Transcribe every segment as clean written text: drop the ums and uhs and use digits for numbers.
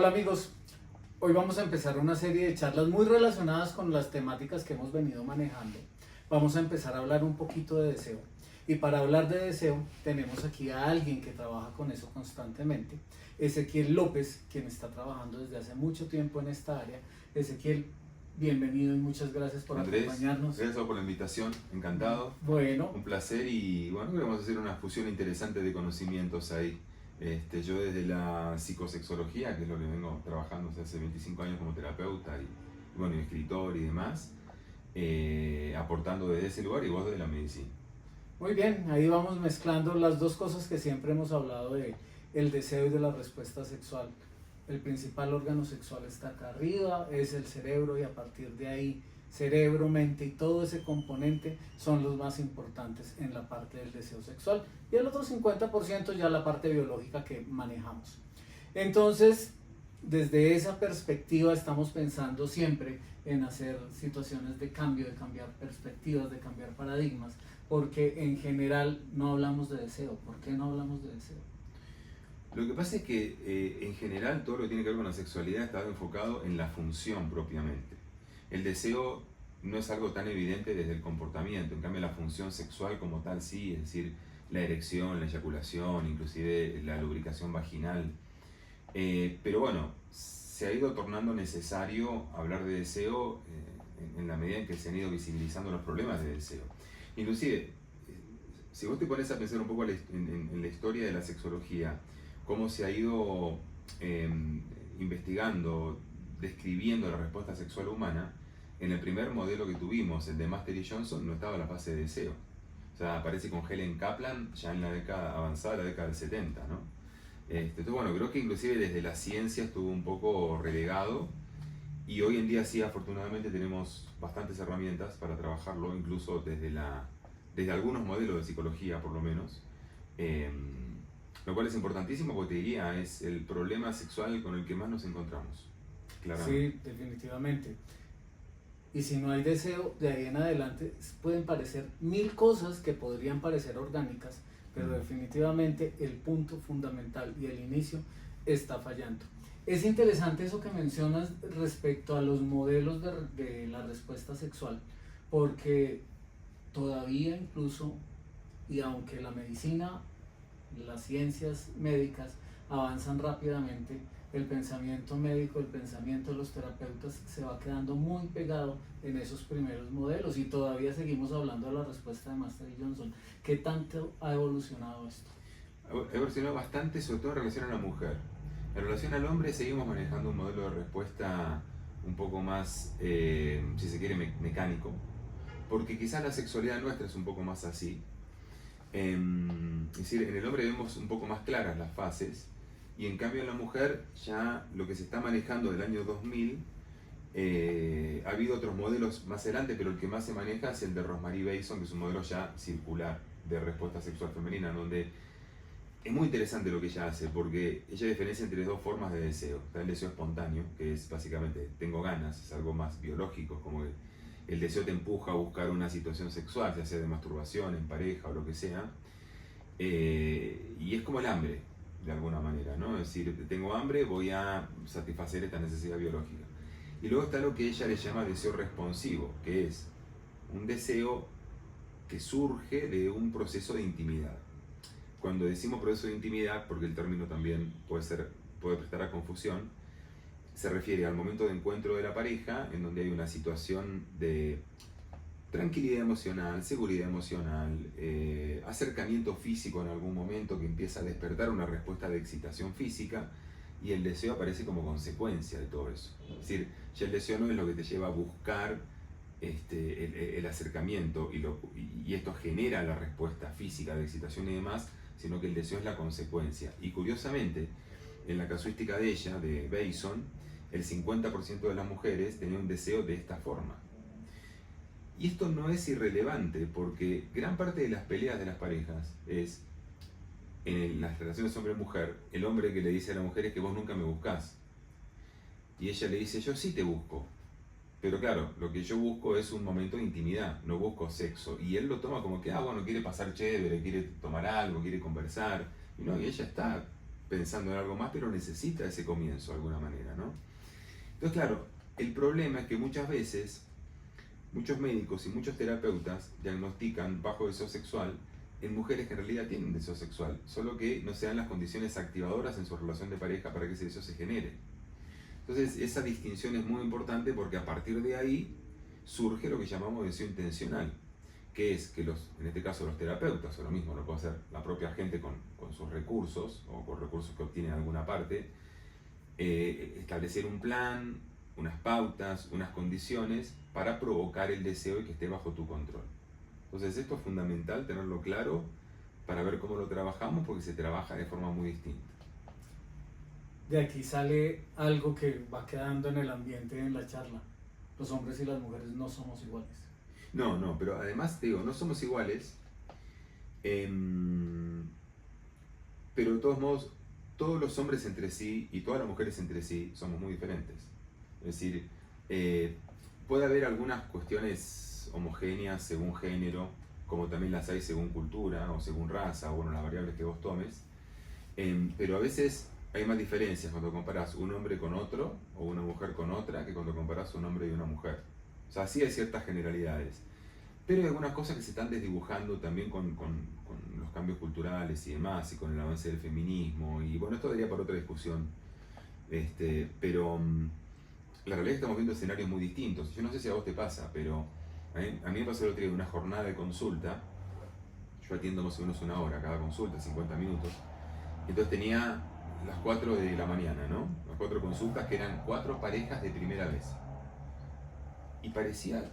Hola amigos, hoy vamos a empezar una serie de charlas muy relacionadas con las temáticas que hemos venido manejando. Vamos a empezar a hablar un poquito de deseo. Y para hablar de deseo tenemos aquí a alguien que trabaja con eso constantemente, Ezequiel López, quien está trabajando desde hace mucho tiempo en esta área. Ezequiel, bienvenido y muchas gracias por acompañarnos. Gracias por la invitación, encantado. Bueno, un placer y bueno, queremos hacer una fusión interesante de conocimientos ahí. Yo desde la psicosexología, que es lo que vengo trabajando hace 25 años como terapeuta y bueno, escritor y demás, aportando desde ese lugar y vos desde la medicina. muy bien, ahí vamos mezclando las dos cosas que siempre hemos hablado de el deseo y de la respuesta sexual. El principal órgano sexual está acá arriba, es el cerebro, y a partir de ahí cerebro, mente y todo ese componente son los más importantes en la parte del deseo sexual, y el otro 50% ya la parte biológica que manejamos. Entonces, desde esa perspectiva estamos pensando siempre en hacer situaciones de cambio, de cambiar perspectivas, de cambiar paradigmas, porque en general no hablamos de deseo. ¿Por qué no hablamos de deseo? Lo que pasa es que en general todo lo que tiene que ver con la sexualidad está enfocado en la función propiamente. El deseo no es algo tan evidente desde el comportamiento, en cambio la función sexual como tal sí, es decir, la erección, la eyaculación, inclusive la lubricación vaginal. Pero bueno, se ha ido tornando necesario hablar de deseo en la medida en que se han ido visibilizando los problemas de deseo. Inclusive, si vos te pones a pensar un poco en la historia de la sexología, cómo se ha ido investigando, describiendo la respuesta sexual humana, en el primer modelo que tuvimos, el de Master y Johnson, no estaba la fase de deseo. O sea, aparece con Helen Kaplan ya en la década avanzada, la década del 70, ¿no? Entonces, bueno, creo que inclusive desde la ciencia estuvo un poco relegado y hoy en día sí, afortunadamente, tenemos bastantes herramientas para trabajarlo, incluso desde algunos modelos de psicología, por lo menos. Lo cual es importantísimo porque te diría, es el problema sexual con el que más nos encontramos, claramente. Sí, definitivamente. Y si no hay deseo, de ahí en adelante pueden parecer mil cosas que podrían parecer orgánicas, pero definitivamente el punto fundamental y el inicio está fallando. Es interesante eso que mencionas respecto a los modelos de la respuesta sexual, porque todavía incluso, y aunque la medicina, las ciencias médicas avanzan rápidamente, el pensamiento médico, el pensamiento de los terapeutas se va quedando muy pegado en esos primeros modelos, y todavía seguimos hablando de la respuesta de Master y Johnson. ¿Qué tanto ha evolucionado esto? Ha evolucionado bastante, sobre todo en relación a la mujer. En relación al hombre seguimos manejando un modelo de respuesta un poco más, si se quiere, mecánico, porque quizás la sexualidad nuestra es un poco más así. Es decir, en el hombre vemos un poco más claras las fases, y en cambio en la mujer ya lo que se está manejando del año 2000, ha habido otros modelos más adelante, pero el que más se maneja es el de Rosemary Bason, que es un modelo ya circular de respuesta sexual femenina, donde es muy interesante lo que ella hace, porque ella diferencia entre dos formas de deseo. Está el deseo espontáneo, que es básicamente tengo ganas, es algo más biológico, como que el deseo te empuja a buscar una situación sexual, ya sea de masturbación, en pareja o lo que sea, y es como el hambre, de alguna manera, ¿no? Es decir, tengo hambre, voy a satisfacer esta necesidad biológica. Y luego está lo que ella le llama deseo responsivo, que es un deseo que surge de un proceso de intimidad. Cuando decimos proceso de intimidad, porque el término también puede prestar a confusión, se refiere al momento de encuentro de la pareja, en donde hay una situación de tranquilidad emocional, seguridad emocional, acercamiento físico en algún momento que empieza a despertar una respuesta de excitación física, y el deseo aparece como consecuencia de todo eso. Es decir, ya el deseo no es lo que te lleva a buscar el acercamiento y esto genera la respuesta física de excitación y demás, sino que el deseo es la consecuencia. Y curiosamente, en la casuística de ella, de Bason, el 50% de las mujeres tenía un deseo de esta forma. Y esto no es irrelevante, porque gran parte de las peleas de las parejas es, en las relaciones hombre-mujer, el hombre que le dice a la mujer es que vos nunca me buscás. Y ella le dice, yo sí te busco. Pero claro, lo que yo busco es un momento de intimidad, no busco sexo. Y él lo toma como que, bueno, quiere pasar chévere, quiere tomar algo, quiere conversar. Y no, y ella está pensando en algo más, pero necesita ese comienzo de alguna manera, ¿no? Entonces, claro, el problema es que muchas veces muchos médicos y muchos terapeutas diagnostican bajo deseo sexual en mujeres que en realidad tienen deseo sexual, solo que no se dan las condiciones activadoras en su relación de pareja para que ese deseo se genere. Entonces, esa distinción es muy importante porque a partir de ahí surge lo que llamamos deseo intencional, que es que en este caso los terapeutas, o lo mismo lo puede hacer la propia gente con sus recursos o con recursos que obtienen en alguna parte, establecer un plan, unas pautas, unas condiciones para provocar el deseo y que esté bajo tu control. Entonces esto es fundamental tenerlo claro para ver cómo lo trabajamos, porque se trabaja de forma muy distinta. De aquí sale algo que va quedando en el ambiente, en la charla. Los hombres y las mujeres no somos iguales. No, pero además te digo, no somos iguales, pero de todos modos, todos los hombres entre sí y todas las mujeres entre sí somos muy diferentes. Es decir, puede haber algunas cuestiones homogéneas según género, como también las hay según cultura o según raza, o bueno, las variables que vos tomes, pero a veces hay más diferencias cuando comparas un hombre con otro o una mujer con otra que cuando comparas un hombre y una mujer. O sea, sí hay ciertas generalidades, pero hay algunas cosas que se están desdibujando también con los cambios culturales y demás, y con el avance del feminismo, y bueno, esto daría para otra discusión, pero la realidad es que estamos viendo escenarios muy distintos. Yo no sé si a vos te pasa, pero a mí me pasó el otro día una jornada de consulta. Yo atiendo más o menos una hora cada consulta, 50 minutos. Entonces tenía las 4 de la mañana, ¿no? Las 4 consultas que eran 4 parejas de primera vez. Y parecía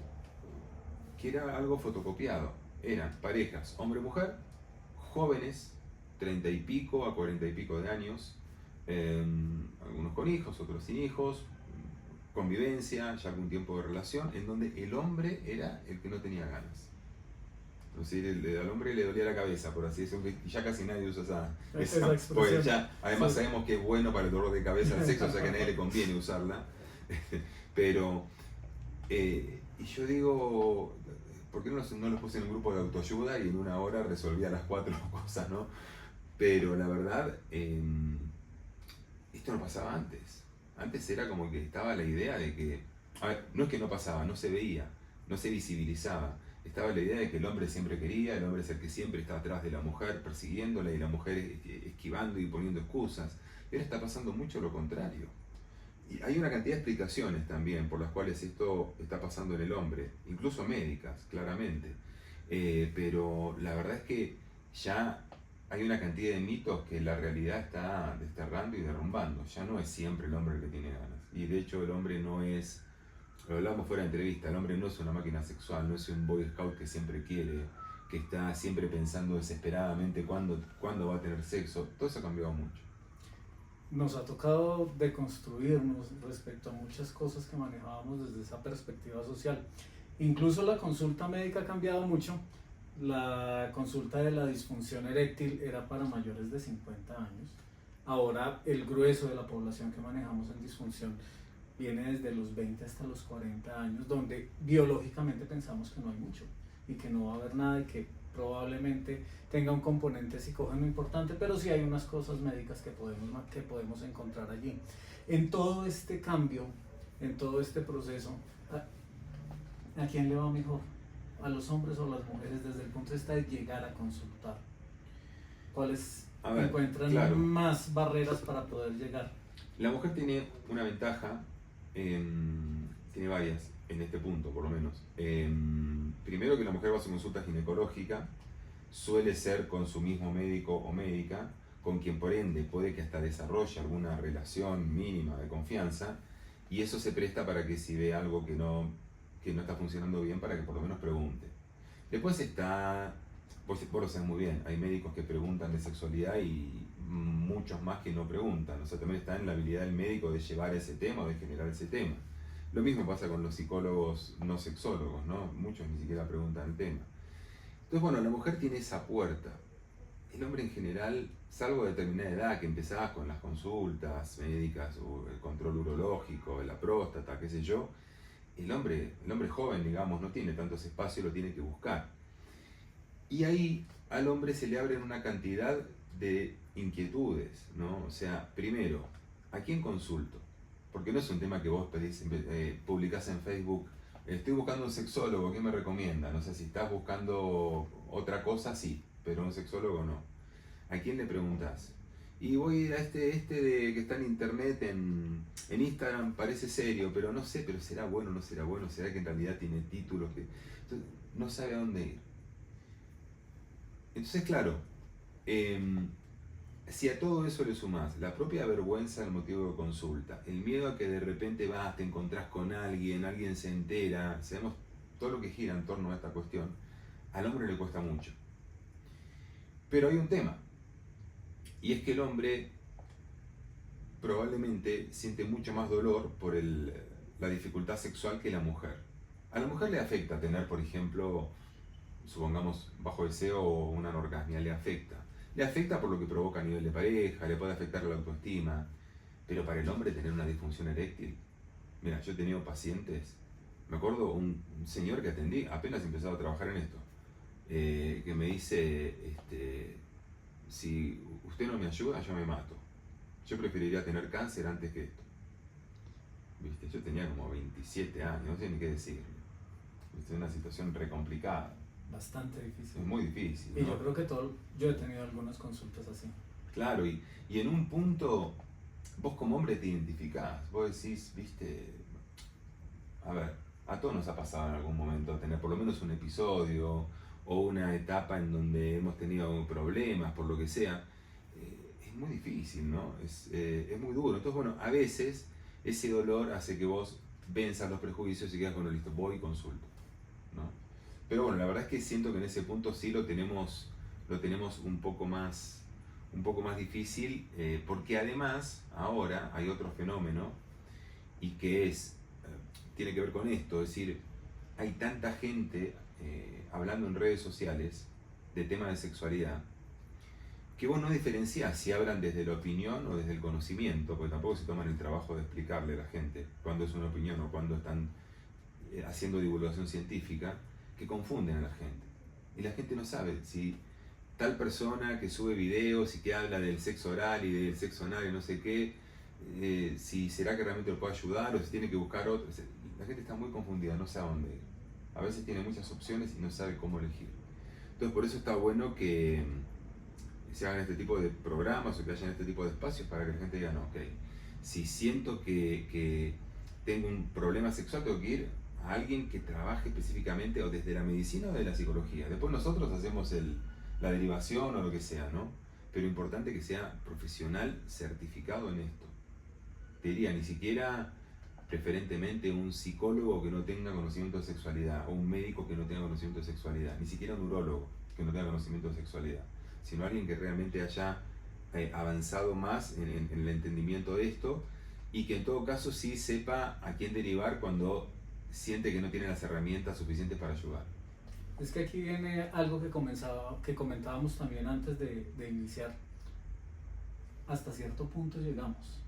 que era algo fotocopiado. Eran parejas, hombre-mujer, jóvenes, 30 y pico a 40 y pico de años, algunos con hijos, otros sin hijos, convivencia, ya algún tiempo de relación, en donde el hombre era el que no tenía ganas. Entonces, al hombre le dolía la cabeza, por así decirlo, y ya casi nadie usa esa expresión. pues ya, además sí, sabemos que es bueno para el dolor de cabeza el sexo, o sea que a nadie le conviene usarla. Pero, y yo digo, ¿por qué no los puse en un grupo de autoayuda y en una hora resolvía las 4 cosas, ¿no? Pero la verdad, esto no pasaba antes. Antes era como que estaba la idea de que, a ver, no es que no pasaba, no se veía, no se visibilizaba. Estaba la idea de que el hombre siempre quería, el hombre es el que siempre está atrás de la mujer persiguiéndola y la mujer esquivando y poniendo excusas. Y ahora está pasando mucho lo contrario. Y hay una cantidad de explicaciones también por las cuales esto está pasando en el hombre, incluso médicas, claramente. Pero la verdad es que ya hay una cantidad de mitos que la realidad está desterrando y derrumbando. Ya no es siempre el hombre el que tiene ganas. Y de hecho el hombre no es, lo hablamos fuera de entrevista, el hombre no es una máquina sexual, no es un boy scout que siempre quiere, que está siempre pensando desesperadamente cuándo va a tener sexo. Todo eso ha cambiado mucho. Nos ha tocado deconstruirnos respecto a muchas cosas que manejábamos desde esa perspectiva social. Incluso la consulta médica ha cambiado mucho. La consulta de la disfunción eréctil era para mayores de 50 años. Ahora el grueso de la población que manejamos en disfunción viene desde los 20 hasta los 40 años, donde biológicamente pensamos que no hay mucho y que no va a haber nada y que probablemente tenga un componente psicógeno importante, pero sí hay unas cosas médicas que podemos encontrar allí. En todo este cambio, en todo este proceso, ¿a quién le va mejor? ¿A los hombres o a las mujeres desde el punto de vista de llegar a consultar? ¿Cuáles encuentran más barreras para poder llegar? La mujer tiene una ventaja, tiene varias en este punto por lo menos. Primero, que la mujer va a su consulta ginecológica, suele ser con su mismo médico o médica, con quien por ende puede que hasta desarrolle alguna relación mínima de confianza, y eso se presta para que si ve algo que no está funcionando bien, para que por lo menos pregunte. Después está, vos lo sabés muy bien, hay médicos que preguntan de sexualidad y muchos más que no preguntan. O sea, también está en la habilidad del médico de llevar ese tema o de generar ese tema. Lo mismo pasa con los psicólogos no sexólogos, ¿no? Muchos ni siquiera preguntan el tema. Entonces, bueno, la mujer tiene esa puerta. El hombre en general, salvo a determinada edad, que empezás con las consultas médicas o el control urológico, la próstata, qué sé yo, el hombre joven, digamos, no tiene tanto ese espacio, lo tiene que buscar. Y ahí al hombre se le abren una cantidad de inquietudes, ¿no? O sea, primero, ¿a quién consulto? Porque no es un tema que vos pedís, publicás en Facebook, estoy buscando un sexólogo, ¿qué me recomienda? No sé, si estás buscando otra cosa, sí, pero un sexólogo no. ¿A quién le preguntás? Y voy a este de que está en internet, en Instagram, parece serio, pero no sé, pero será bueno, no será bueno, será que en realidad tiene títulos que... Entonces, no sabe a dónde ir. Entonces, claro, si a todo eso le sumás la propia vergüenza del motivo de consulta, el miedo a que de repente vas, te encontrás con alguien se entera, sabemos todo lo que gira en torno a esta cuestión, al hombre le cuesta mucho. Pero hay un tema, y es que el hombre probablemente siente mucho más dolor por la dificultad sexual que la mujer. A la mujer le afecta tener, por ejemplo, supongamos, bajo deseo o una anorgasmia, le afecta. Le afecta por lo que provoca a nivel de pareja, le puede afectar la autoestima, pero para el hombre tener una disfunción eréctil. Mira, yo he tenido pacientes, me acuerdo un señor que atendí, apenas empezaba a trabajar en esto, que me dice, si usted no me ayuda, yo me mato. Yo preferiría tener cáncer antes que esto. ¿Viste? Yo tenía como 27 años, no sé ni qué decir. ¿Viste? Una situación re complicada. Bastante difícil. Es muy difícil, ¿no? Y yo creo que yo he tenido algunas consultas así. Claro, y en un punto, vos como hombre te identificás, vos decís, viste, a ver, a todos nos ha pasado en algún momento tener por lo menos un episodio o una etapa en donde hemos tenido problemas, por lo que sea. Es muy difícil, ¿no? Es muy duro. Entonces, bueno, a veces ese dolor hace que vos venzas los prejuicios y quedas con listo, voy y consulto, ¿no? Pero bueno, la verdad es que siento que en ese punto sí lo tenemos un poco más difícil, porque además ahora hay otro fenómeno y que tiene que ver con esto, es decir, hay tanta gente hablando en redes sociales de temas de sexualidad que vos no diferenciás si hablan desde la opinión o desde el conocimiento, porque tampoco se toman el trabajo de explicarle a la gente cuándo es una opinión o cuándo están haciendo divulgación científica, que confunden a la gente. Y la gente no sabe si tal persona que sube videos y que habla del sexo oral y del sexo anal y no sé qué, si será que realmente lo puede ayudar o si tiene que buscar otro. La gente está muy confundida, no sabe a dónde ir. A veces tiene muchas opciones y no sabe cómo elegir. Entonces por eso está bueno que se hagan este tipo de programas o que hayan este tipo de espacios para que la gente diga, no, ok, si siento que tengo un problema sexual, tengo que ir a alguien que trabaje específicamente o desde la medicina o de la psicología. Después nosotros hacemos la derivación o lo que sea, ¿no? Pero importante que sea profesional certificado en esto. Te diría, ni siquiera preferentemente un psicólogo que no tenga conocimiento de sexualidad o un médico que no tenga conocimiento de sexualidad, ni siquiera un urólogo que no tenga conocimiento de sexualidad, sino alguien que realmente haya avanzado más en el entendimiento de esto y que en todo caso sí sepa a quién derivar cuando siente que no tiene las herramientas suficientes para ayudar. Es que aquí viene algo que comentábamos también antes de iniciar. Hasta cierto punto llegamos.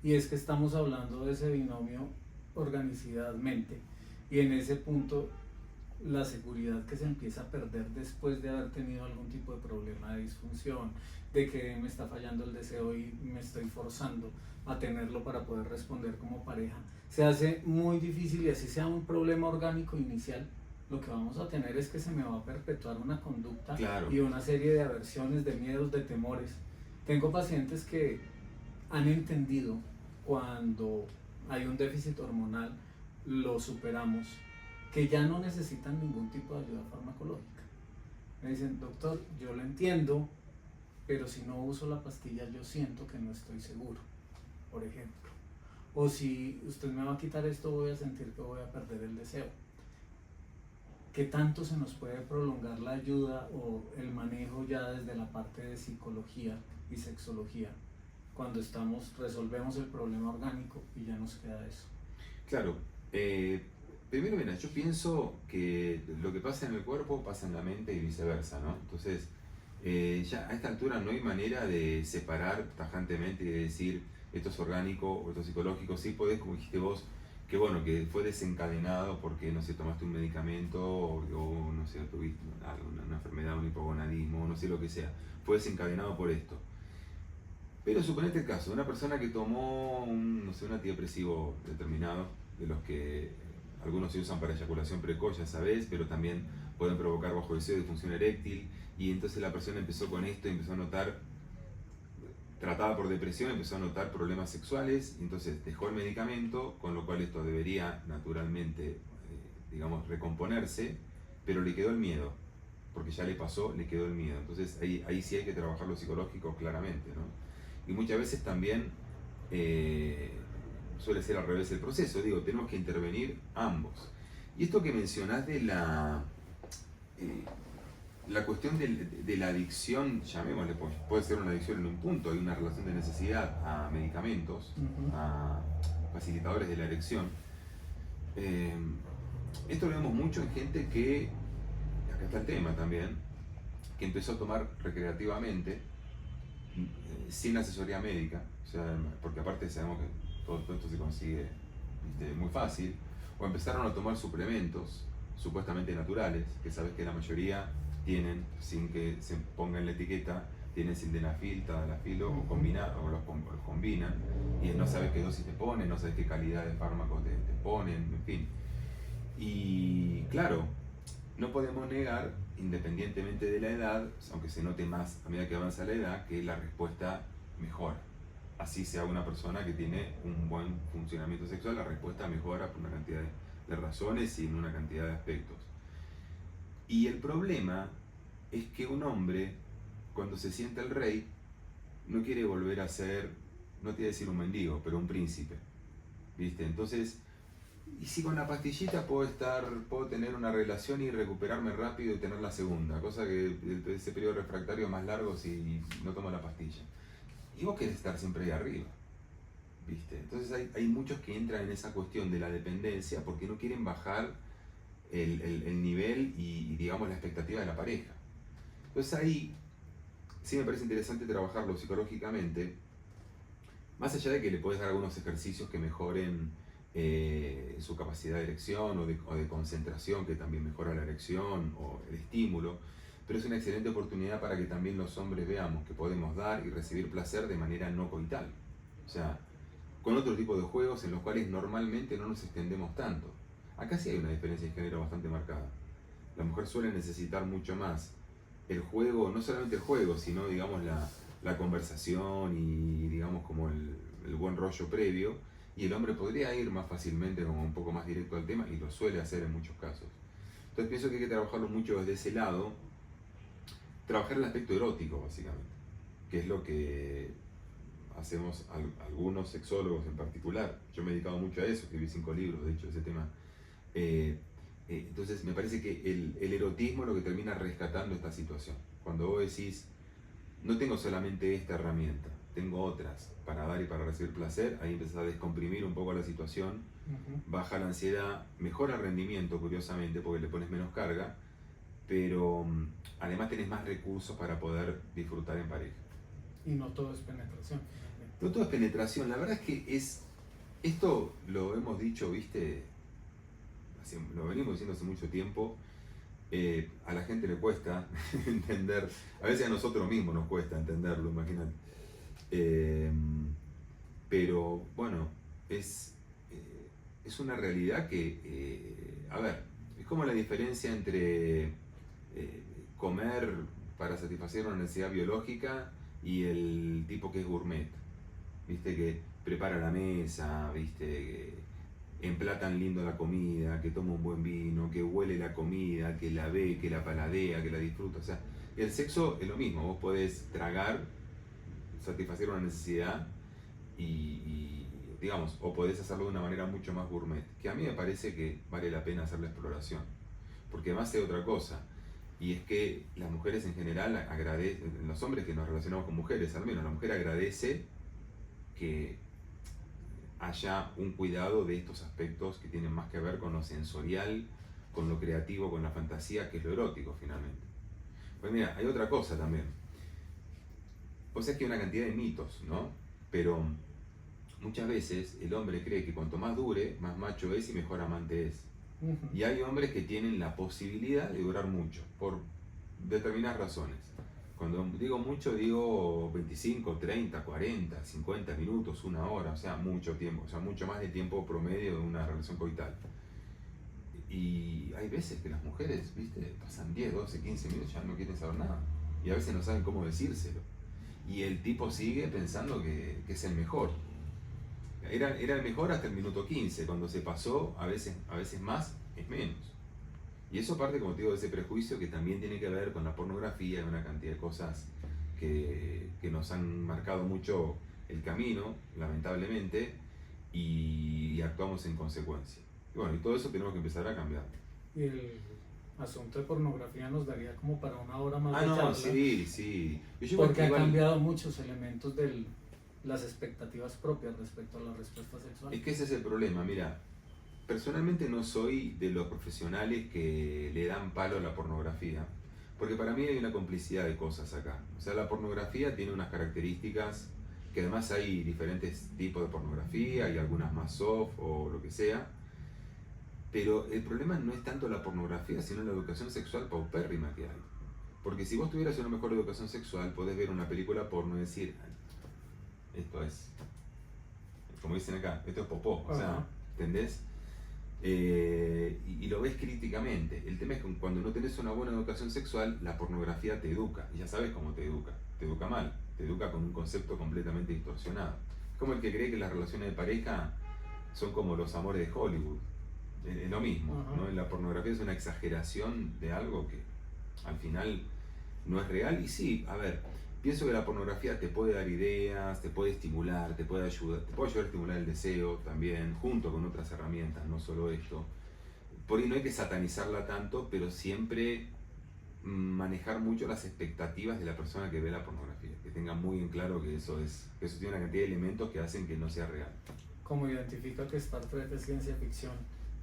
Y es que estamos hablando de ese binomio organicidad-mente. Y en ese punto, la seguridad que se empieza a perder después de haber tenido algún tipo de problema de disfunción, de que me está fallando el deseo y me estoy forzando a tenerlo para poder responder como pareja, se hace muy difícil. Y así sea un problema orgánico inicial, lo que vamos a tener es que se me va a perpetuar una conducta, claro, y una serie de aversiones, de miedos, de temores. Tengo pacientes que han entendido cuando hay un déficit hormonal, lo superamos, que ya no necesitan ningún tipo de ayuda farmacológica. Me dicen, doctor, yo lo entiendo, pero si no uso la pastilla yo siento que no estoy seguro, por ejemplo. O si usted me va a quitar esto, voy a sentir que voy a perder el deseo. ¿Qué tanto se nos puede prolongar la ayuda o el manejo ya desde la parte de psicología y sexología cuando resolvemos el problema orgánico y ya nos queda eso? Claro, primero, mira, yo pienso que lo que pasa en el cuerpo pasa en la mente y viceversa, ¿no? Entonces, ya a esta altura no hay manera de separar tajantemente y de decir esto es orgánico o esto es psicológico. Sí podés, como dijiste vos, que bueno, que fue desencadenado porque, no sé, tomaste un medicamento o no sé, tuviste una enfermedad, un hipogonadismo, no sé lo que sea, fue desencadenado por esto. Pero suponete el caso de una persona que tomó no sé, un antidepresivo determinado, de los que algunos se usan para eyaculación precoz, ya sabes, pero también pueden provocar bajo deseo de disfunción eréctil, y entonces la persona empezó con esto y empezó a notar, tratada por depresión, empezó a notar problemas sexuales, y entonces dejó el medicamento, con lo cual esto debería naturalmente, digamos, recomponerse, pero le quedó el miedo, porque ya le pasó, le quedó el miedo. Entonces ahí sí hay que trabajar lo psicológico claramente, ¿no? Y muchas veces también suele ser al revés el proceso, digo, tenemos que intervenir ambos. Y esto que mencionás de la cuestión de la adicción, llamémosle, pues, puede ser una adicción en un punto, hay una relación de necesidad a medicamentos, a facilitadores de la erección. Esto lo vemos mucho en gente que, acá está el tema también, que empezó a tomar recreativamente, sin asesoría médica, o sea, porque aparte sabemos que todo esto se consigue, ¿viste?, muy fácil, o empezaron a tomar suplementos supuestamente naturales, que sabes que la mayoría tienen, sin que se ponga en la etiqueta, tienen sildenafil, tadalafilo, o los combinan, y no sabes qué dosis te ponen, no sabes qué calidad de fármacos te ponen, en fin. Y claro, no podemos negar, independientemente de la edad, aunque se note más a medida que avanza la edad, que la respuesta mejora. Así sea una persona que tiene un buen funcionamiento sexual, la respuesta mejora por una cantidad de razones y en una cantidad de aspectos. Y el problema es que un hombre, cuando se siente el rey, no quiere volver a ser, no te voy a decir un mendigo, pero un príncipe, ¿viste? Entonces, y si con la pastillita puedo tener una relación y recuperarme rápido y tener la segunda, cosa que ese periodo refractario es más largo si no tomo la pastilla. Y vos querés estar siempre ahí arriba, ¿viste? Entonces hay muchos que entran en esa cuestión de la dependencia porque no quieren bajar el nivel y digamos la expectativa de la pareja. Entonces ahí sí me parece interesante trabajarlo psicológicamente, más allá de que le puedes dar algunos ejercicios que mejoren su capacidad de erección o de concentración, que también mejora la erección o el estímulo, pero es una excelente oportunidad para que también los hombres veamos que podemos dar y recibir placer de manera no coital, o sea, con otro tipo de juegos en los cuales normalmente no nos extendemos tanto. Acá sí hay una diferencia de género bastante marcada. La mujer suele necesitar mucho más el juego, no solamente el juego, sino digamos la conversación y digamos como el buen rollo previo, y el hombre podría ir más fácilmente como un poco más directo al tema, y lo suele hacer en muchos casos. Entonces pienso que hay que trabajarlo mucho desde ese lado, trabajar el aspecto erótico básicamente, que es lo que hacemos algunos sexólogos en particular. Yo me he dedicado mucho a eso, escribí 5 libros de hecho de ese tema. Entonces me parece que el erotismo es lo que termina rescatando esta situación. Cuando vos decís, no tengo solamente esta herramienta, tengo otras para dar y para recibir placer, ahí empezás a descomprimir un poco la situación, baja la ansiedad, mejora el rendimiento curiosamente porque le pones menos carga, pero además tenés más recursos para poder disfrutar en pareja. Y no todo es penetración. No todo es penetración, la verdad es que esto lo hemos dicho, viste, lo venimos diciendo hace mucho tiempo. A la gente le cuesta entender, a veces a nosotros mismos nos cuesta entenderlo, imagínate. Pero bueno, es una realidad que, a ver, es como la diferencia entre comer para satisfacer una necesidad biológica y el tipo que es gourmet, viste, que prepara la mesa, viste, que emplatan lindo la comida, que toma un buen vino, que huele la comida, que la ve, que la paladea, que la disfruta. O sea, el sexo es lo mismo, vos podés tragar, satisfacer una necesidad y digamos, o podés hacerlo de una manera mucho más gourmet, que a mí me parece que vale la pena hacer la exploración, porque además hay otra cosa, y es que las mujeres en general agradecen, los hombres que nos relacionamos con mujeres, al menos la mujer agradece que haya un cuidado de estos aspectos que tienen más que ver con lo sensorial, con lo creativo, con la fantasía, que es lo erótico finalmente. Pues mira, hay otra cosa también. O sea, que hay una cantidad de mitos, ¿no? Pero muchas veces el hombre cree que cuanto más dure, más macho es y mejor amante es. Y hay hombres que tienen la posibilidad de durar mucho, por determinadas razones. Cuando digo mucho, digo 25, 30, 40, 50 minutos, una hora, o sea, mucho tiempo, o sea, mucho más de tiempo promedio de una relación coital. Y hay veces que las mujeres, viste, pasan 10, 12, 15 minutos, ya no quieren saber nada. Y a veces no saben cómo decírselo. Y el tipo sigue pensando que es el mejor. Era el mejor hasta el minuto 15, cuando se pasó, a veces más es menos. Y eso parte, como te digo, de ese prejuicio que también tiene que ver con la pornografía y una cantidad de cosas que nos han marcado mucho el camino, lamentablemente, y actuamos en consecuencia. Y bueno, y todo eso tenemos que empezar a cambiar. Y el asunto de pornografía nos daría como para una hora más Ah, de no, charla, sí. porque ha cambiado muchos elementos de las expectativas propias respecto a la respuesta sexual. Es que ese es el problema, mira. Personalmente no soy de los profesionales que le dan palo a la pornografía, porque para mí hay una complicidad de cosas acá. O sea, la pornografía tiene unas características, que además hay diferentes tipos de pornografía, y algunas más soft o lo que sea, pero el problema no es tanto la pornografía, sino la educación sexual paupérrima que hay. Porque si vos tuvieras una mejor educación sexual, podés ver una película porno y decir, esto es, como dicen acá, esto es popó, o sea, ¿entendés? Y lo ves críticamente. El tema es que cuando no tenés una buena educación sexual, la pornografía te educa, y ya sabes cómo te educa mal, te educa con un concepto completamente distorsionado. Es como el que cree que las relaciones de pareja son como los amores de Hollywood, es lo mismo, ¿no? La pornografía es una exageración de algo que al final no es real. Y sí, a ver, pienso que la pornografía te puede dar ideas, te puede estimular, te puede ayudar a estimular el deseo también, junto con otras herramientas, no solo esto. Por ahí no hay que satanizarla tanto, pero siempre manejar mucho las expectativas de la persona que ve la pornografía, que tenga muy en claro que eso tiene una cantidad de elementos que hacen que no sea real. Como identifica que Star Trek es ciencia ficción,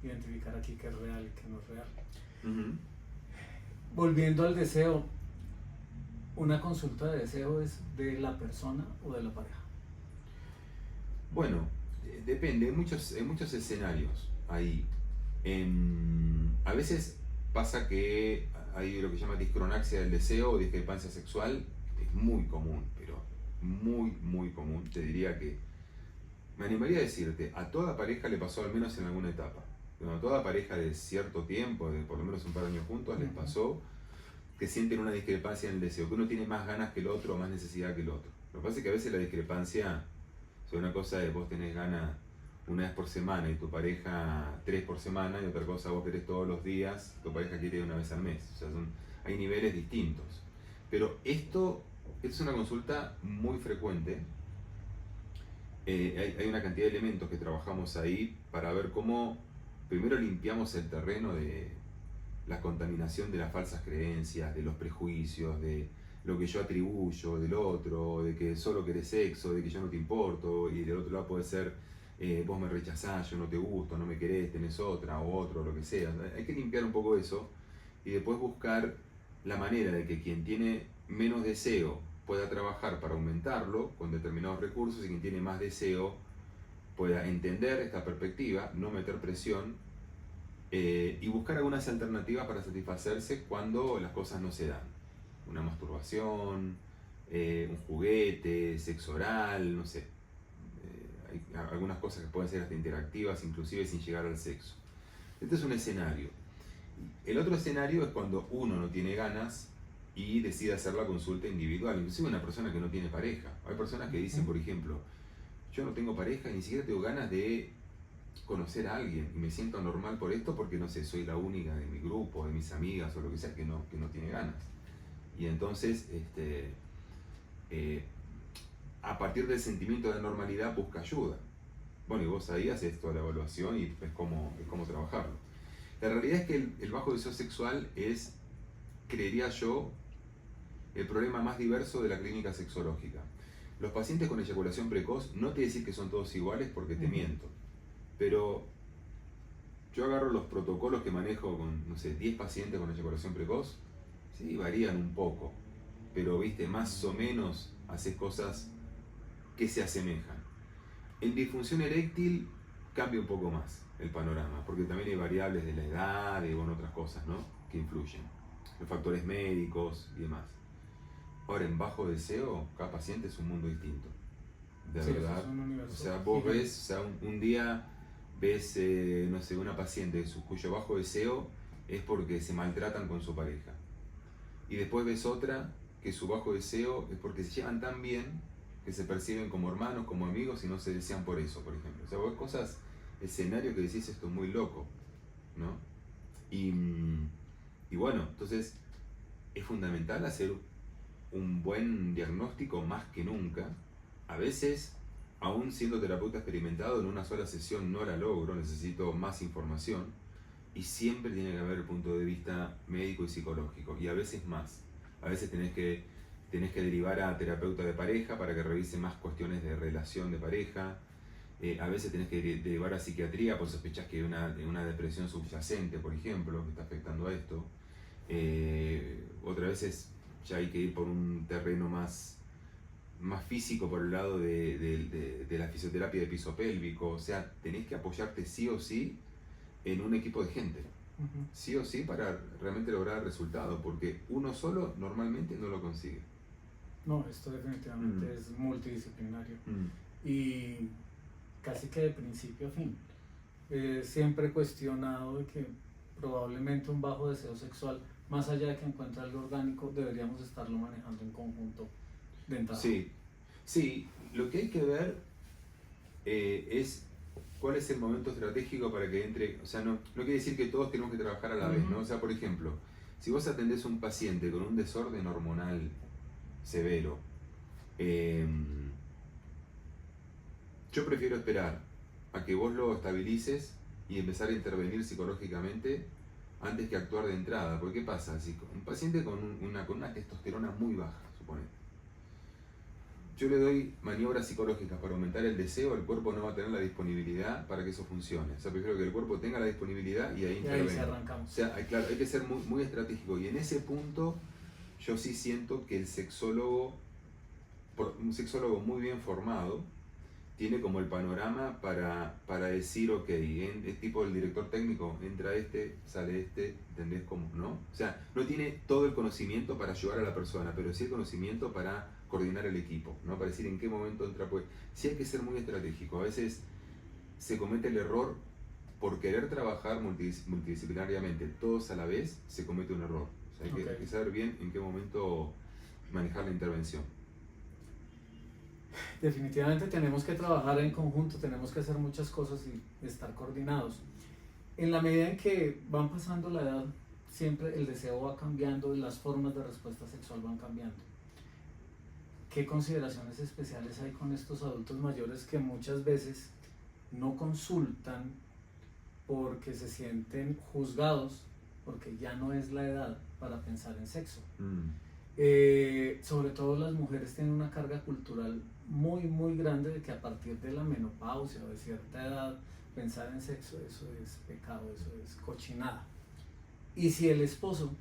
identificar aquí que es real y que no es real. Volviendo al deseo, ¿una consulta de deseo es de la persona o de la pareja? Bueno, depende, hay muchos escenarios ahí. A veces pasa que hay lo que se llama discronaxia del deseo o discrepancia sexual, es muy común, pero muy común. Te diría que, me animaría a decirte, a toda pareja le pasó al menos en alguna etapa. A toda pareja de cierto tiempo, de por lo menos un par de años juntos, les pasó que sienten una discrepancia en el deseo, que uno tiene más ganas que el otro o más necesidad que el otro. Lo que pasa es que a veces la discrepancia, o sea, una cosa es vos tenés ganas una vez por semana y tu pareja 3 por semana, y otra cosa vos querés todos los días, tu pareja quiere una vez al mes. O sea, hay niveles distintos. Pero esto es una consulta muy frecuente. Hay una cantidad de elementos que trabajamos ahí para ver cómo primero limpiamos el terreno de la contaminación de las falsas creencias, de los prejuicios, de lo que yo atribuyo del otro, de que solo querés sexo, de que yo no te importo, y del otro lado puede ser vos me rechazás, yo no te gusto, no me querés, tenés otra o otro, lo que sea. Hay que limpiar un poco eso y después buscar la manera de que quien tiene menos deseo pueda trabajar para aumentarlo con determinados recursos, y quien tiene más deseo pueda entender esta perspectiva, no meter presión, y buscar algunas alternativas para satisfacerse cuando las cosas no se dan. Una masturbación, un juguete, sexo oral, no sé. Hay algunas cosas que pueden ser hasta interactivas, inclusive sin llegar al sexo. Este es un escenario. El otro escenario es cuando uno no tiene ganas y decide hacer la consulta individual, inclusive una persona que no tiene pareja. Hay personas que dicen, por ejemplo, yo no tengo pareja y ni siquiera tengo ganas de conocer a alguien y me siento normal por esto porque, no sé, soy la única de mi grupo, de mis amigas o lo que sea que no tiene ganas. Y entonces, a partir del sentimiento de normalidad busca ayuda. Bueno, y vos ahí haces toda la evaluación y ves cómo trabajarlo. La realidad es que el bajo deseo sexual es, creería yo, el problema más diverso de la clínica sexológica. Los pacientes con eyaculación precoz, no te decir que son todos iguales porque te miento, pero yo agarro los protocolos que manejo con, no sé, 10 pacientes con eyaculación precoz, sí, varían un poco, pero viste, más o menos haces cosas que se asemejan. En disfunción eréctil cambia un poco más el panorama, porque también hay variables de la edad y bueno, otras cosas, ¿no? Que influyen. Los factores médicos y demás. Ahora, en bajo deseo, cada paciente es un mundo distinto. De Sí, verdad. eso es un universo O sea, vos gigante. ves, o sea, un día ves, no sé, una paciente cuyo bajo deseo es porque se maltratan con su pareja. Y después ves otra que su bajo deseo es porque se llevan tan bien que se perciben como hermanos, como amigos y no se desean por eso, por ejemplo. O sea, vos ves cosas, escenarios que decís esto es muy loco, ¿no? Y bueno, entonces es fundamental hacer un buen diagnóstico más que nunca. A veces, aún siendo terapeuta experimentado, en una sola sesión no la logro, necesito más información y siempre tiene que haber el punto de vista médico y psicológico y a veces más. A veces tenés que derivar a terapeuta de pareja para que revise más cuestiones de relación de pareja. A veces tenés que derivar a psiquiatría por sospechas que hay una depresión subyacente, por ejemplo, que está afectando a esto. Otras veces ya hay que ir por un terreno más físico, por el lado de la fisioterapia de piso pélvico. O sea, tenés que apoyarte sí o sí en un equipo de gente. Ujú. Sí o sí para realmente lograr el resultado, porque uno solo normalmente no lo consigue. No, esto definitivamente es multidisciplinario Mm. y casi que de principio a fin. Siempre he cuestionado de que probablemente un bajo deseo sexual, más allá de que encuentre algo orgánico, deberíamos estarlo manejando en conjunto de entrada. Sí, sí, lo que hay que ver es cuál es el momento estratégico para que entre, o sea, no quiere decir que todos tenemos que trabajar a la vez, ¿no? O sea, por ejemplo, si vos atendés a un paciente con un desorden hormonal severo, yo prefiero esperar a que vos lo estabilices y empezar a intervenir psicológicamente antes que actuar de entrada. Porque ¿qué pasa? Si un paciente con una testosterona muy baja, suponete, yo le doy maniobras psicológicas para aumentar el deseo, el cuerpo no va a tener la disponibilidad para que eso funcione. O sea, prefiero que el cuerpo tenga la disponibilidad y ahí intervenga. Y ahí se arrancamos. O sea, claro, hay que ser muy, muy estratégico. Y en ese punto yo sí siento que el sexólogo, un sexólogo muy bien formado, tiene como el panorama para decir, ok, es tipo el director técnico, entra este, sale este, ¿entendés cómo? ¿No? O sea, no tiene todo el conocimiento para ayudar a la persona, pero sí el conocimiento para coordinar el equipo, ¿no? Para decir en qué momento entra, pues sí hay que ser muy estratégico. A veces se comete el error por querer trabajar multidisciplinariamente todos a la vez, se comete un error. O sea, hay que saber bien en qué momento manejar la intervención. Definitivamente tenemos que trabajar en conjunto, tenemos que hacer muchas cosas y estar coordinados. En la medida en que van pasando la edad, siempre el deseo va cambiando y las formas de respuesta sexual van cambiando. ¿Qué consideraciones especiales hay con estos adultos mayores que muchas veces no consultan porque se sienten juzgados, porque ya no es la edad para pensar en sexo? Sobre todo las mujeres tienen una carga cultural muy grande de que a partir de la menopausia o de cierta edad pensar en sexo, eso es pecado, eso es cochinada. Y si el esposo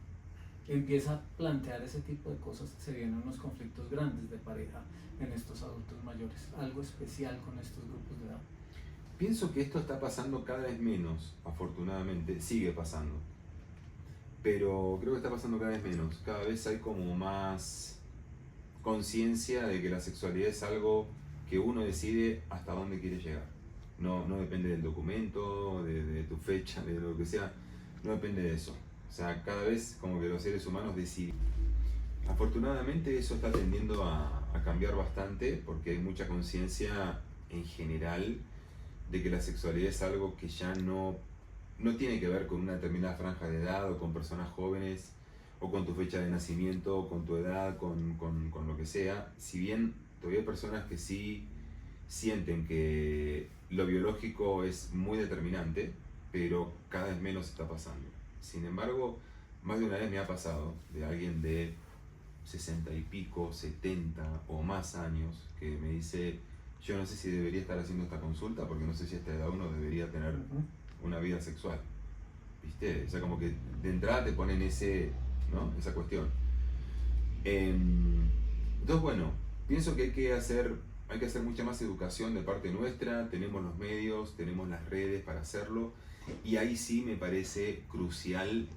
empieza a plantear ese tipo de cosas, se vienen unos conflictos grandes de pareja en estos adultos mayores. Algo especial con estos grupos de edad. Pienso que esto está pasando cada vez menos, afortunadamente, sigue pasando. Pero creo que está pasando cada vez menos. Cada vez hay como más conciencia de que la sexualidad es algo que uno decide hasta dónde quiere llegar. No depende del documento, de tu fecha, de lo que sea. No depende de eso. O sea, cada vez como que los seres humanos deciden. Afortunadamente eso está tendiendo a cambiar bastante porque hay mucha conciencia en general de que la sexualidad es algo que ya no tiene que ver con una determinada franja de edad o con personas jóvenes o con tu fecha de nacimiento o con tu edad, con lo que sea. Si bien todavía hay personas que sí sienten que lo biológico es muy determinante, pero cada vez menos está pasando. Sin embargo, más de una vez me ha pasado de alguien de 60 y pico, 70 o más años que me dice: yo no sé si debería estar haciendo esta consulta porque no sé si a esta edad uno debería tener una vida sexual. ¿Viste? O sea, como que de entrada te ponen ¿no? Esa cuestión. Entonces, bueno, pienso que hay que hacer hay que hacer mucha más educación de parte nuestra, tenemos los medios, tenemos las redes para hacerlo, y ahí sí me parece crucial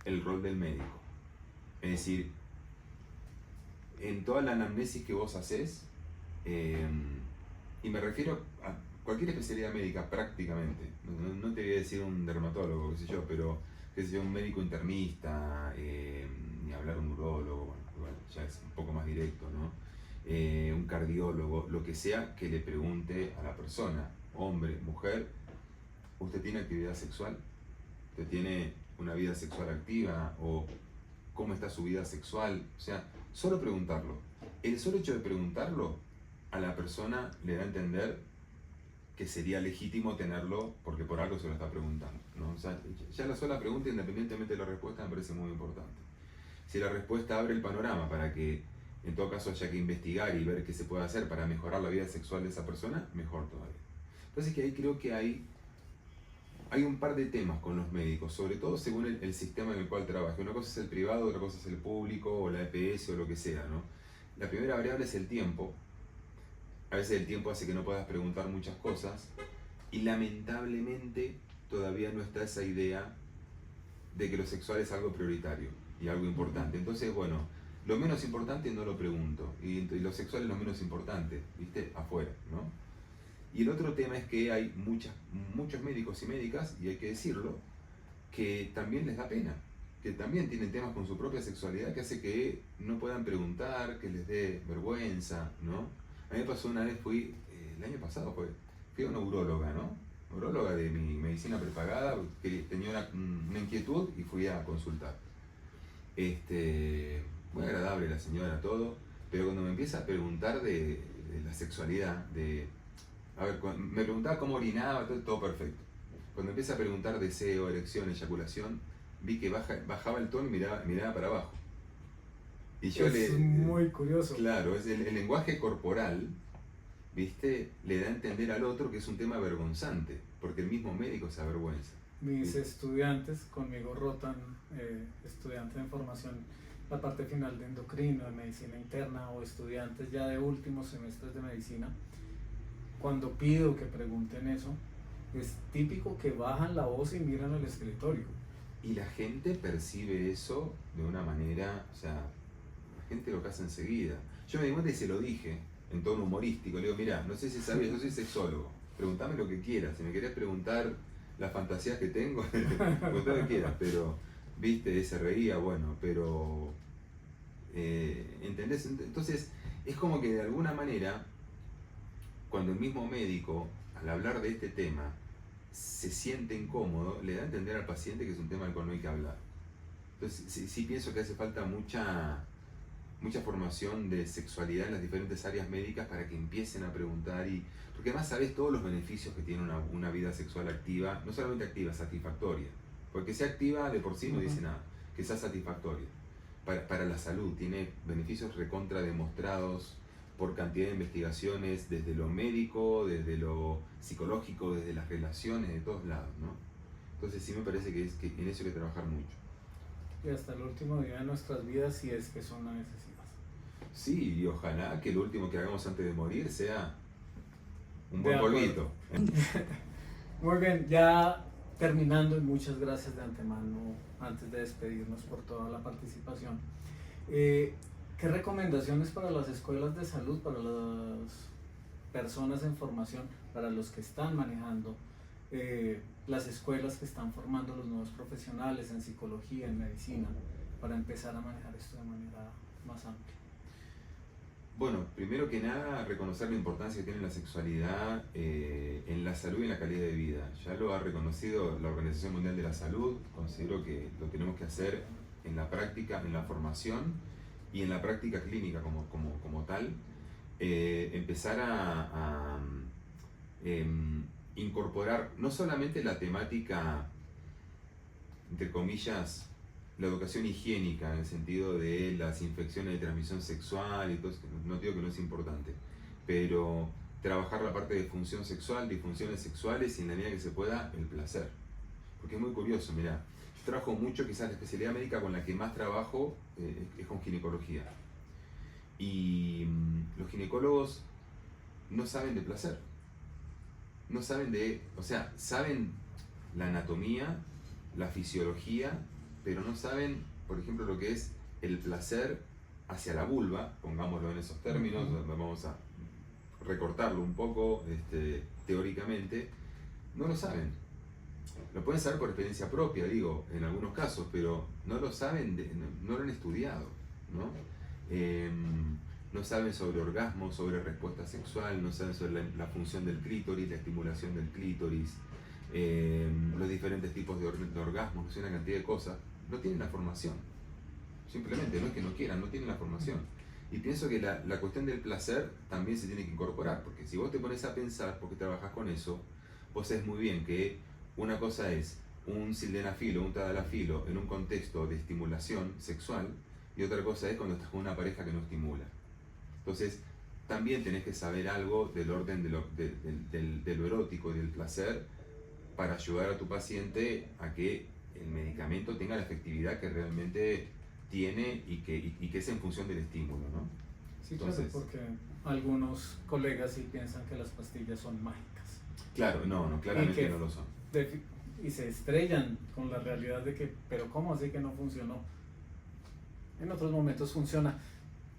el rol del médico. Es decir, en toda la anamnesis que vos haces, y me refiero a cualquier especialidad médica prácticamente, no te voy a decir un dermatólogo, qué sé yo, pero qué sé yo, un médico internista, ni hablar un urólogo, bueno, ya es un poco más directo, ¿no? Un cardiólogo, lo que sea, que le pregunte a la persona, hombre, mujer, ¿usted tiene actividad sexual? ¿Usted tiene una vida sexual activa? ¿O cómo está su vida sexual? O sea, solo preguntarlo. El solo hecho de preguntarlo a la persona le da a entender que sería legítimo tenerlo porque por algo se lo está preguntando, ¿no? O sea, ya la sola pregunta, independientemente de la respuesta, me parece muy importante. Si la respuesta abre el panorama para que en todo caso haya que investigar y ver qué se puede hacer para mejorar la vida sexual de esa persona, mejor todavía. Entonces que ahí creo que hay un par de temas con los médicos, sobre todo según el sistema en el cual trabaje. Una cosa es el privado, otra cosa es el público o la EPS o lo que sea, ¿no? La primera variable es el tiempo. A veces el tiempo hace que no puedas preguntar muchas cosas y lamentablemente todavía no está esa idea de que lo sexual es algo prioritario y algo importante. Entonces, bueno, lo menos importante no lo pregunto y lo sexual es lo menos importante, ¿viste? Afuera, ¿no? Y el otro tema es que hay muchos médicos y médicas, y hay que decirlo, que también les da pena, que también tienen temas con su propia sexualidad que hace que no puedan preguntar, que les dé vergüenza, ¿no? A mí me pasó una vez, el año pasado fui a una uróloga, ¿no? Uróloga de mi medicina prepagada, que tenía una inquietud y fui a consultar. Muy agradable la señora, todo, pero cuando me empieza a preguntar de la sexualidad, a ver, me preguntaba cómo orinaba, todo perfecto. Cuando empieza a preguntar deseo, erección, eyaculación, vi que bajaba el tono y miraba para abajo. Y yo es muy curioso. Claro, es el lenguaje corporal, ¿viste? Le da a entender al otro que es un tema vergonzante, porque el mismo médico se avergüenza. Mis estudiantes conmigo rotan, estudiantes en formación, la parte final de endocrino, de medicina interna, o estudiantes ya de últimos semestres de medicina. Cuando pido que pregunten eso, es típico que bajan la voz y miran al escritorio. Y la gente percibe eso de una manera, o sea, la gente lo casa enseguida. Yo me di cuenta y se lo dije en tono humorístico. Le digo, mira, no sé si sabías, yo soy sexólogo. Preguntame lo que quieras. Si me querés preguntar las fantasías que tengo, preguntame lo que quieras. Pero, viste, se reía, bueno, pero... ¿entendés? Entonces, es como que de alguna manera, cuando el mismo médico, al hablar de este tema, se siente incómodo, le da a entender al paciente que es un tema del cual no hay que hablar. Entonces, sí pienso que hace falta mucha formación de sexualidad en las diferentes áreas médicas para que empiecen a preguntar, porque además sabes todos los beneficios que tiene una vida sexual activa, no solamente activa, satisfactoria, porque sea activa de por sí no dice nada, que sea satisfactoria. Para la salud tiene beneficios recontra demostrados por cantidad de investigaciones desde lo médico, desde lo psicológico, desde las relaciones, de todos lados, ¿no? Entonces sí me parece que en eso hay que trabajar mucho. Y hasta el último día de nuestras vidas, si es que son una necesidad. Sí, y ojalá que lo último que hagamos antes de morir sea un buen polvito. Muy bien, ya terminando, y muchas gracias de antemano antes de despedirnos por toda la participación. ¿Qué recomendaciones para las escuelas de salud, para las personas en formación, para los que están manejando, las escuelas que están formando los nuevos profesionales en psicología, en medicina, para empezar a manejar esto de manera más amplia? Bueno, primero que nada, reconocer la importancia que tiene la sexualidad en la salud y en la calidad de vida. Ya lo ha reconocido la Organización Mundial de la Salud. Considero que lo tenemos que hacer en la práctica, en la formación y en la práctica clínica como tal. Empezar a incorporar no solamente la temática, entre comillas, la educación higiénica, en el sentido de las infecciones de transmisión sexual y todo eso, no digo que no es importante, pero trabajar la parte de función sexual, disfunciones sexuales y en la medida que se pueda, el placer. Porque es muy curioso, mirá, yo trabajo mucho, quizás la especialidad médica con la que más trabajo es con ginecología. Y los ginecólogos no saben de placer. No saben de, o sea, saben la anatomía, la fisiología, pero no saben, por ejemplo, lo que es el placer hacia la vulva, pongámoslo en esos términos, vamos a recortarlo un poco teóricamente, no lo saben. Lo pueden saber por experiencia propia, digo, en algunos casos, pero no lo saben, no lo han estudiado, ¿no? No saben sobre orgasmo, sobre respuesta sexual, no saben sobre la función del clítoris, la estimulación del clítoris, los diferentes tipos de orgasmos, no sé, una cantidad de cosas. No tienen la formación. Simplemente, no es que no quieran, no tienen la formación. Y pienso que la cuestión del placer también se tiene que incorporar, porque si vos te pones a pensar, porque trabajas con eso, vos sabés muy bien que una cosa es un sildenafil o un tadalafilo en un contexto de estimulación sexual, y otra cosa es cuando estás con una pareja que no estimula. Entonces, también tenés que saber algo del orden de lo erótico y del placer para ayudar a tu paciente a que el medicamento tenga la efectividad que realmente tiene y que es en función del estímulo, ¿no? Sí, Entonces, claro, porque algunos colegas sí piensan que las pastillas son mágicas. Claro, no, claramente no lo son. Y se estrellan con la realidad de que, pero ¿cómo así que no funcionó? En otros momentos funciona,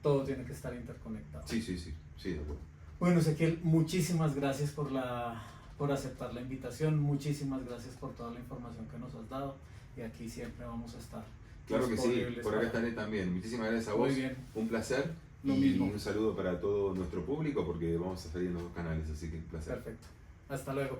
todo tiene que estar interconectado. Sí, de acuerdo. Bueno, Ezequiel, muchísimas gracias por aceptar la invitación, muchísimas gracias por toda la información que nos has dado, y aquí siempre vamos a estar. Claro que sí, por acá estaré también. Muchísimas gracias a vos. Muy bien. Un placer. Lo y mismo. Un saludo para todo nuestro público, porque vamos a salir en los dos canales, así que un placer. Perfecto. Hasta luego.